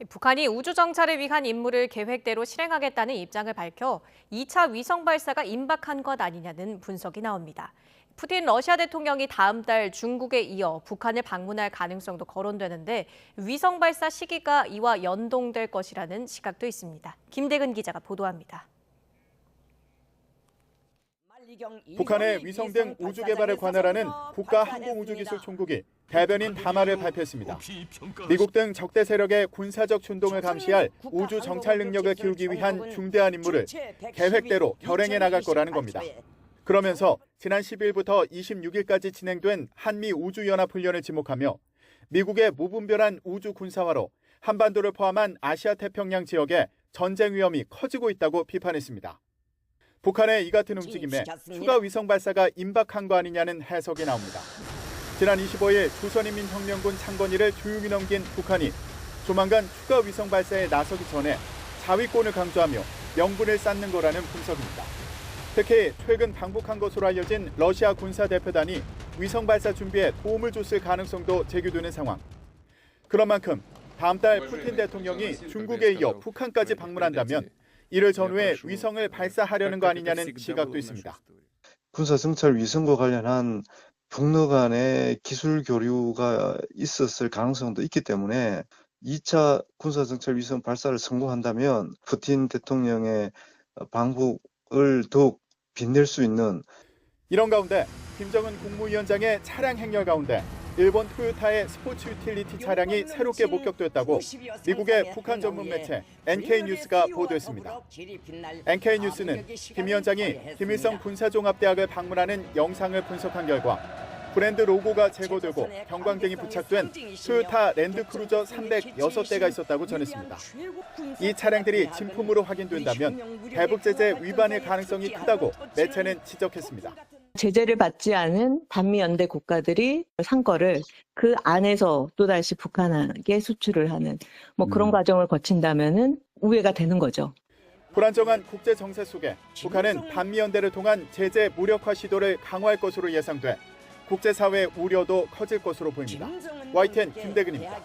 북한이 우주 정찰을 위한 임무를 계획대로 실행하겠다는 입장을 밝혀 2차 위성 발사가 임박한 것 아니냐는 분석이 나옵니다. 푸틴 러시아 대통령이 다음 달 중국에 이어 북한을 방문할 가능성도 거론되는데 위성 발사 시기가 이와 연동될 것이라는 시각도 있습니다. 김대근 기자가 보도합니다. 북한의 위성 등 우주 개발을 관할하는 국가항공우주기술총국이 대변인 담화를 발표했습니다. 미국 등 적대 세력의 군사적 준동을 감시할 우주 정찰 능력을 키우기 위한 중대한 임무를 계획대로 결행해 나갈 거라는 겁니다. 그러면서 지난 10일부터 26일까지 진행된 한미 우주연합훈련을 지목하며 미국의 무분별한 우주 군사화로 한반도를 포함한 아시아 태평양 지역에 전쟁 위험이 커지고 있다고 비판했습니다. 북한의 이 같은 움직임에 추가 위성 발사가 임박한 거 아니냐는 해석이 나옵니다. 지난 25일 조선인민혁명군 창건일을 조용히 넘긴 북한이 조만간 추가 위성 발사에 나서기 전에 자위권을 강조하며 명분을 쌓는 거라는 분석입니다. 특히 최근 방북한 것으로 알려진 러시아 군사대표단이 위성 발사 준비에 도움을 줬을 가능성도 제기되는 상황. 그런 만큼 다음 달 푸틴 대통령이 중국에 이어 북한까지 방문한다면 이를 전후해 위성을 발사하려는 거 아니냐는 시각도 있습니다. 군사정찰 위성과 관련한 북러 간의 기술 교류가 있었을 가능성도 있기 때문에 2차 군사정찰 위성 발사를 성공한다면 푸틴 대통령의 방북을 더욱 빛낼 수 있는 이런 가운데 김정은 국무위원장의 차량 행렬 가운데 일본 토요타의 스포츠 유틸리티 차량이 새롭게 목격됐다고 미국의 북한 전문 매체 NK뉴스가 보도했습니다. NK뉴스는 김 위원장이 김일성 군사종합대학을 방문하는 영상을 분석한 결과 브랜드 로고가 제거되고 경광등이 부착된 토요타 랜드크루저 306대가 있었다고 전했습니다. 이 차량들이 진품으로 확인된다면 대북 제재 위반의 가능성이 크다고 매체는 지적했습니다. 제재를 받지 않은 반미연대 국가들이 산 거를 그 안에서 또다시 북한에게 수출을 하는 그런 과정을 거친다면은 우회가 되는 거죠. 불안정한 국제 정세 속에 북한은 반미연대를 통한 제재 무력화 시도를 강화할 것으로 예상돼 국제사회의 우려도 커질 것으로 보입니다. YTN 김대근입니다.